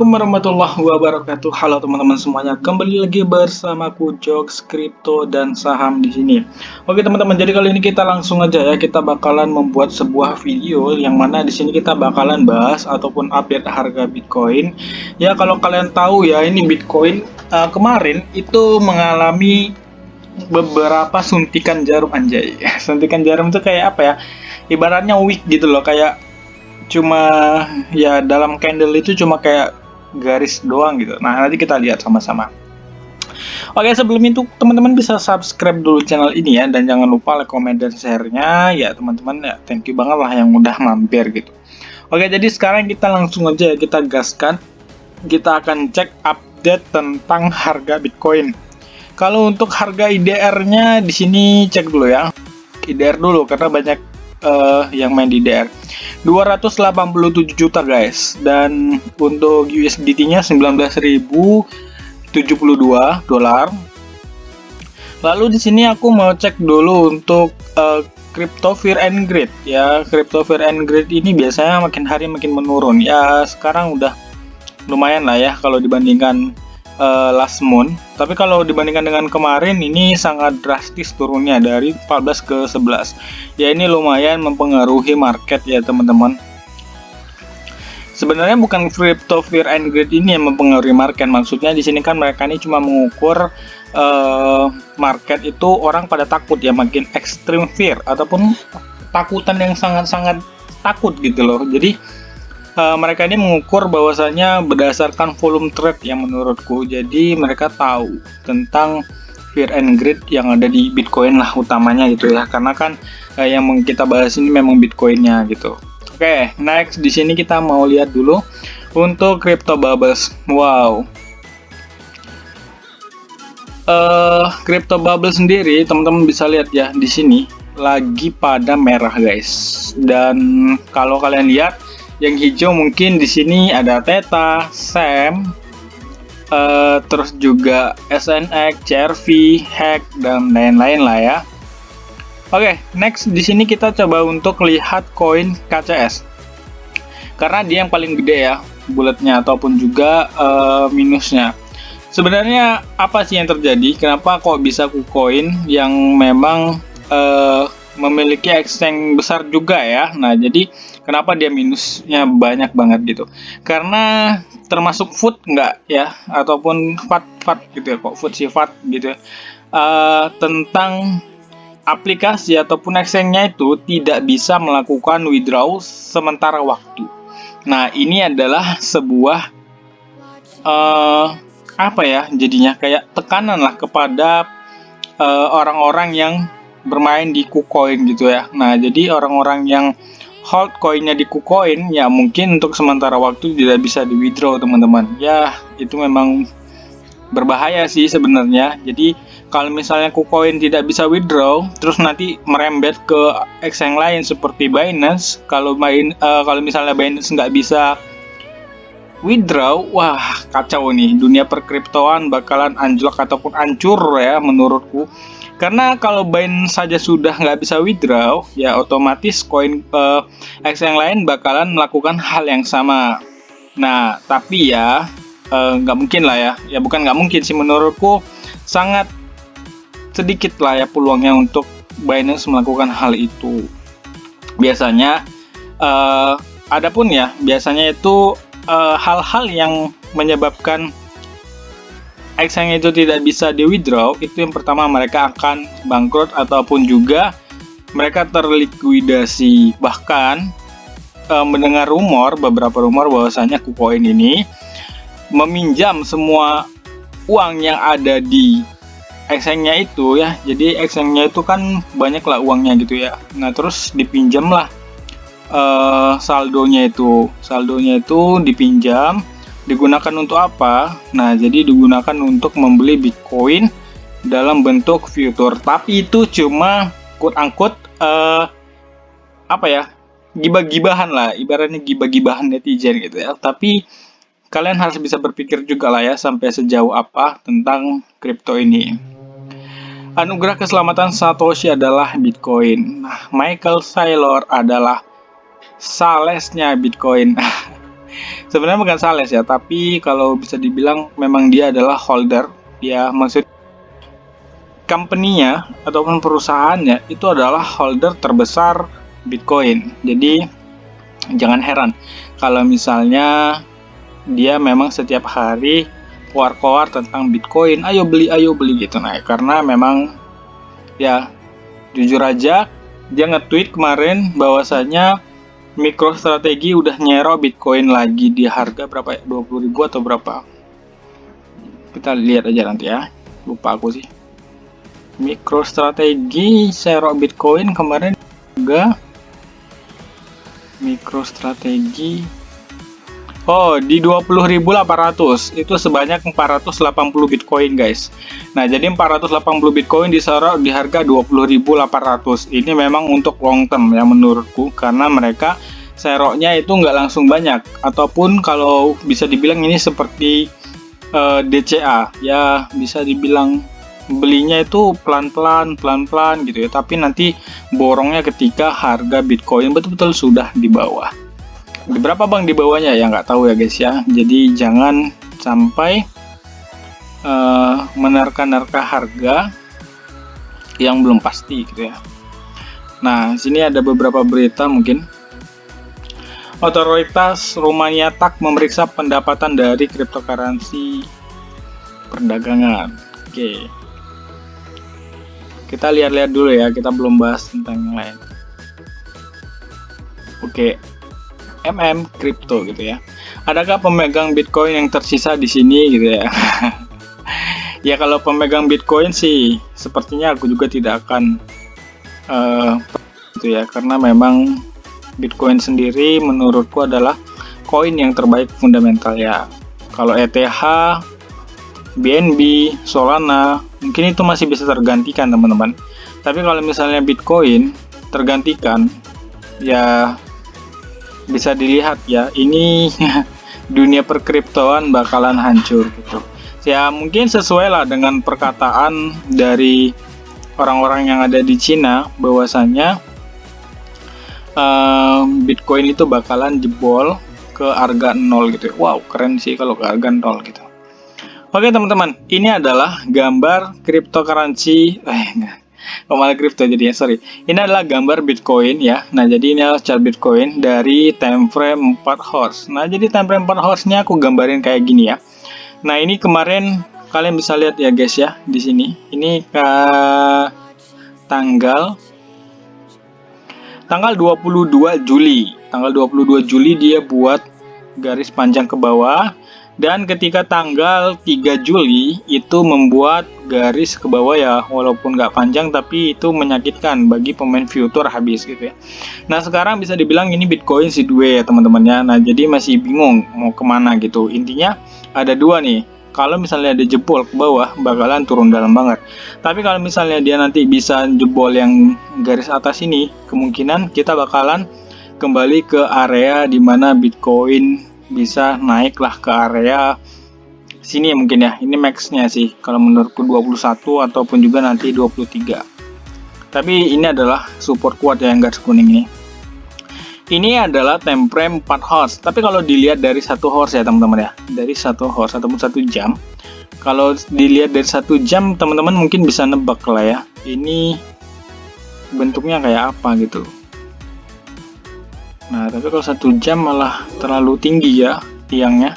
Assalamualaikum warahmatullahi wabarakatuh. Halo teman-teman semuanya, kembali lagi bersamaku Jokes Kripto dan Saham di sini. Oke teman-teman, jadi kali ini kita langsung aja ya, kita bakalan membuat sebuah video yang mana di sini kita bakalan bahas ataupun update harga Bitcoin. Ya kalau kalian tahu ya, ini Bitcoin kemarin itu mengalami beberapa suntikan jarum anjay. Suntikan jarum itu kayak apa ya? Ibaratnya weak gitu loh, kayak cuma ya dalam candle itu cuma kayak garis doang gitu. Nah, nanti kita lihat sama-sama. Oke, sebelum itu teman-teman bisa subscribe dulu channel ini ya, dan jangan lupa like, comment, dan share-nya ya teman-teman ya. Thank you banget lah yang udah mampir gitu. Oke, jadi sekarang kita langsung aja ya, kita gaskan. Kita akan cek update tentang harga Bitcoin. Kalau untuk harga IDR-nya di sini cek dulu ya. IDR dulu karena banyak yang main di IDR. 287 juta guys, dan untuk USDT-nya 19.072 dolar. Lalu di sini aku mau cek dulu untuk Crypto Fear and Greed ya. Crypto Fear and Greed ini biasanya makin hari makin menurun ya. Sekarang udah lumayan lah ya kalau dibandingkan last month. Tapi kalau dibandingkan dengan kemarin ini sangat drastis turunnya dari 14 ke 11. Ya ini lumayan mempengaruhi market ya teman-teman. Sebenarnya bukan Crypto Fear and Greed ini yang mempengaruhi market. Maksudnya di sini kan mereka ini cuma mengukur market itu orang pada takut ya, makin extreme fear ataupun takutan yang sangat-sangat takut gitu loh. Jadi mereka ini mengukur bahwasanya berdasarkan volume trade yang menurutku. Jadi mereka tahu tentang fear and greed yang ada di Bitcoin lah utamanya gitu ya. Karena kan yang kita bahas ini memang Bitcoinnya gitu. Oke, next di sini kita mau lihat dulu untuk Crypto Bubbles. Wow. Crypto Bubble sendiri teman-teman bisa lihat ya di sini lagi pada merah guys. Dan kalau kalian lihat yang hijau mungkin di sini ada Theta, SEM, terus juga SNX, CRV, Hack, dan lain-lain lah ya. Oke, next di sini kita coba untuk lihat koin KCS. Karena dia yang paling gede ya, bulatnya ataupun juga minusnya. Sebenarnya apa sih yang terjadi? Kenapa kok bisa KuCoin yang memang memiliki exchange besar juga ya? Nah, jadi kenapa dia minusnya banyak banget gitu? Karena termasuk food nggak ya? Ataupun FAT gitu ya, kok food sifat gitu ya. Tentang aplikasi ataupun exchange-nya itu tidak bisa melakukan withdraw sementara waktu. Nah, ini adalah sebuah apa ya, jadinya kayak tekanan lah kepada orang-orang yang bermain di KuCoin gitu ya. Nah, jadi orang-orang yang hold koinnya di KuCoin ya mungkin untuk sementara waktu tidak bisa di withdraw teman-teman. Ya, itu memang berbahaya sih sebenarnya. Jadi kalau misalnya KuCoin tidak bisa withdraw, terus nanti merembet ke exchange lain seperti Binance. Kalau misalnya Binance nggak bisa withdraw, wah kacau nih, dunia perkriptoan bakalan anjlok ataupun hancur ya menurutku. Karena kalau Binance saja sudah nggak bisa withdraw, ya otomatis koin exchange lain bakalan melakukan hal yang sama. Nah, tapi ya nggak mungkin lah ya. Ya bukan nggak mungkin sih, menurutku sangat sedikit lah ya peluangnya untuk Binance melakukan hal itu. Biasanya, adapun ya, biasanya itu hal-hal yang menyebabkan exchange itu tidak bisa di withdraw, itu yang pertama mereka akan bangkrut ataupun juga mereka terlikuidasi. Bahkan mendengar beberapa rumor bahwasanya KuCoin ini meminjam semua uang yang ada di exchange-nya itu ya. Jadi exchange-nya itu kan banyak lah uangnya gitu ya. Nah, terus dipinjam lah saldonya itu dipinjam, digunakan untuk apa? Nah, jadi digunakan untuk membeli Bitcoin dalam bentuk future. Tapi itu cuma quote-unquote apa ya, gibah-gibahan lah, ibaratnya gibah-gibahan netizen gitu ya. Tapi kalian harus bisa berpikir juga lah ya sampai sejauh apa tentang kripto ini. Anugerah keselamatan Satoshi adalah Bitcoin. Nah, Michael Saylor adalah salesnya Bitcoin. Sebenarnya bukan sales ya, tapi kalau bisa dibilang memang dia adalah holder. Ya, maksud company-nya ataupun perusahaannya itu adalah holder terbesar Bitcoin. Jadi jangan heran kalau misalnya dia memang setiap hari keluar-keluar tentang Bitcoin, ayo beli gitu. Nah, karena memang ya jujur aja dia nge-tweet kemarin bahwasanya MicroStrategy udah nyerok Bitcoin lagi di harga berapa ya? 20.000 atau berapa? Kita lihat aja nanti ya. Lupa aku sih. MicroStrategy serok Bitcoin kemarin juga MicroStrategy. Oh, di 20.800 itu sebanyak 480 Bitcoin, guys. Nah, jadi 480 Bitcoin diserok di harga 20.800. Ini memang untuk long term ya menurutku, karena mereka seroknya itu nggak langsung banyak, ataupun kalau bisa dibilang ini seperti DCA ya, bisa dibilang belinya itu pelan-pelan gitu ya, tapi nanti borongnya ketika harga Bitcoin betul-betul sudah di bawah. Berapa bang di bawahnya ya nggak tahu ya guys ya, jadi jangan sampai menerka-nerka harga yang belum pasti gitu ya. Nah, sini ada beberapa berita mungkin. Otoritas Rumania tak memeriksa pendapatan dari cryptocurrency perdagangan. Oke. Kita lihat-lihat dulu ya, kita belum bahas tentang yang lain. Oke. Crypto gitu ya. Adakah pemegang Bitcoin yang tersisa di sini gitu ya? Ya kalau pemegang Bitcoin sih sepertinya aku juga tidak akan gitu ya, karena memang Bitcoin sendiri menurutku adalah koin yang terbaik fundamental ya. Kalau ETH, BNB, Solana, mungkin itu masih bisa tergantikan teman-teman. Tapi kalau misalnya Bitcoin tergantikan, ya bisa dilihat ya, ini dunia perkriptoan bakalan hancur gitu. Ya mungkin sesuai lah dengan perkataan dari orang-orang yang ada di Cina bahwasanya Bitcoin itu bakalan jebol ke harga 0 gitu. Wow, keren sih kalau ke harga 0 gitu. Oke teman-teman, ini adalah gambar cryptocurrency. Malah kripto jadi ya, sorry. Ini adalah gambar Bitcoin ya. Nah, jadi ini adalah chart Bitcoin dari time frame 4 hours. Nah, jadi time frame 4 hours-nya aku gambarin kayak gini ya. Nah, ini kemarin kalian bisa lihat ya guys ya di sini. Ini tanggal 22 Juli. Tanggal 22 Juli dia buat garis panjang ke bawah, dan ketika tanggal 3 Juli itu membuat garis ke bawah ya, walaupun nggak panjang tapi itu menyakitkan bagi pemain future habis gitu ya. Nah sekarang bisa dibilang ini Bitcoin sideways ya teman-teman ya. Nah jadi masih bingung mau kemana gitu. Intinya ada dua nih. Kalau misalnya dia jebol ke bawah bakalan turun dalam banget. Tapi kalau misalnya dia nanti bisa jebol yang garis atas ini, kemungkinan kita bakalan kembali ke area dimana Bitcoin bisa naiklah ke area sini mungkin ya. Ini max-nya sih kalau menurutku 21 ataupun juga nanti 23. Tapi ini adalah support kuat yang garis kuning ini. Ini adalah time frame 4 hours. Tapi kalau dilihat dari 1 hours ya teman-teman ya, dari 1 hours ataupun 1 jam. Kalau dilihat dari 1 jam teman-teman mungkin bisa nebak lah ya. Ini bentuknya kayak apa gitu. Nah, tapi kalau 1 jam malah terlalu tinggi ya tiangnya.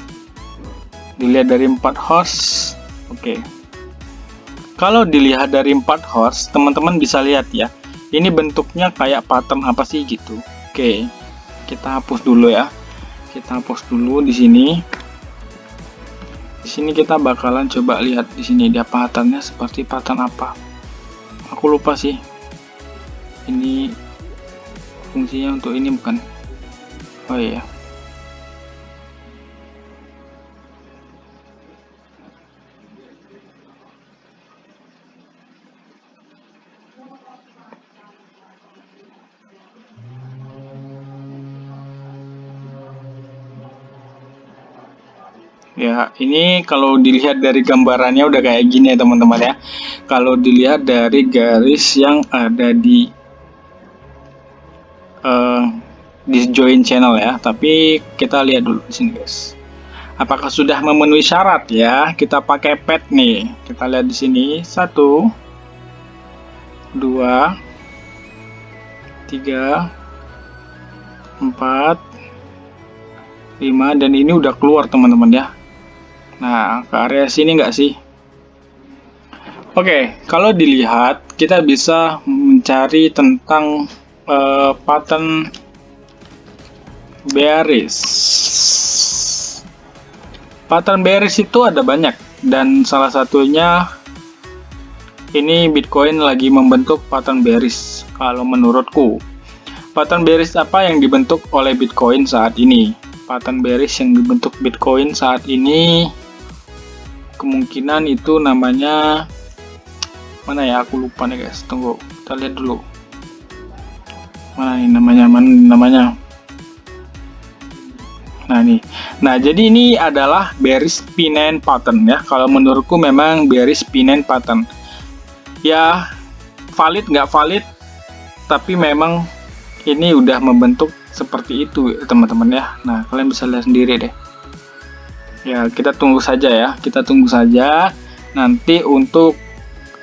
Dilihat dari 4 hours. Oke. Kalau dilihat dari 4 hours, teman-teman bisa lihat ya. Ini bentuknya kayak pattern apa sih gitu. Oke. Kita hapus dulu ya. Kita hapus dulu di sini. Di sini kita bakalan coba lihat di sini dia patternnya seperti pattern apa. Aku lupa sih. Ini fungsinya untuk ini bukan? Oh iya. Ya, ini kalau dilihat dari gambarannya udah kayak gini ya teman-teman ya. Kalau dilihat dari garis yang ada di di join channel ya. Tapi kita lihat dulu di sini guys. Apakah sudah memenuhi syarat ya? Kita pakai pet nih. Kita lihat di sini 1, 2, 3, 4, 5, dan ini udah keluar teman-teman ya. Nah, ke area sini nggak sih? Oke, kalau dilihat kita bisa mencari tentang pattern bearish. Pattern bearish itu ada banyak, dan salah satunya ini Bitcoin lagi membentuk pattern bearish. Kalau menurutku, pattern bearish apa yang dibentuk oleh Bitcoin saat ini? Pattern bearish yang dibentuk Bitcoin saat ini kemungkinan itu namanya mana ya, aku lupa nih guys, tunggu kita lihat dulu mana nih namanya. Nah nih, nah jadi ini adalah bearish pennant pattern ya. Kalau menurutku memang bearish pennant pattern ya, valid nggak valid, tapi memang ini udah membentuk seperti itu teman-teman ya. Nah kalian bisa lihat sendiri deh ya, kita tunggu saja ya, kita tunggu saja nanti untuk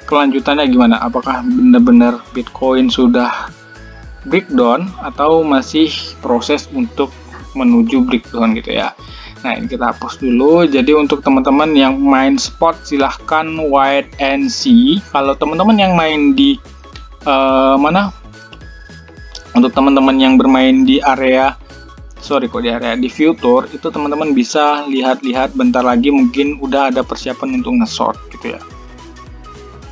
kelanjutannya gimana, apakah benar-benar Bitcoin sudah breakdown atau masih proses untuk menuju breakdown gitu ya. Nah ini kita hapus dulu. Jadi untuk teman-teman yang main spot silahkan wait and see. Kalau teman-teman yang main di untuk teman-teman yang bermain di area di future itu, teman-teman bisa lihat-lihat bentar lagi mungkin udah ada persiapan untuk nge-short gitu ya.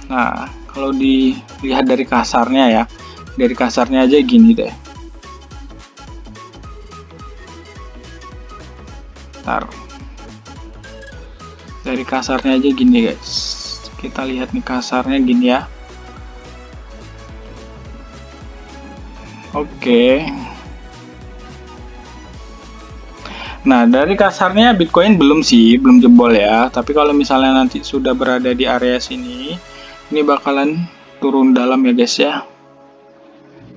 Nah, kalau dilihat dari kasarnya ya, dari kasarnya aja gini deh. Ntar. Dari kasarnya aja gini guys. Kita lihat nih kasarnya gini ya. Oke. Nah, dari kasarnya Bitcoin belum jebol ya. Tapi kalau misalnya nanti sudah berada di area sini, ini bakalan turun dalam ya guys ya.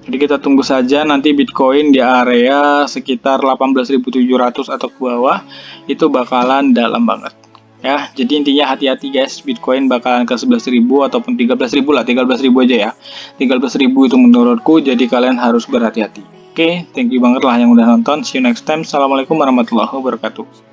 Jadi kita tunggu saja nanti Bitcoin di area sekitar 18.700 atau ke bawah, itu bakalan dalam banget ya. Jadi intinya hati-hati guys, Bitcoin bakalan ke 11.000 ataupun 13.000 lah, 13.000 aja ya. 13.000 itu menurutku, jadi kalian harus berhati-hati. Oke, thank you banget lah yang udah nonton. See you next time. Assalamualaikum warahmatullahi wabarakatuh.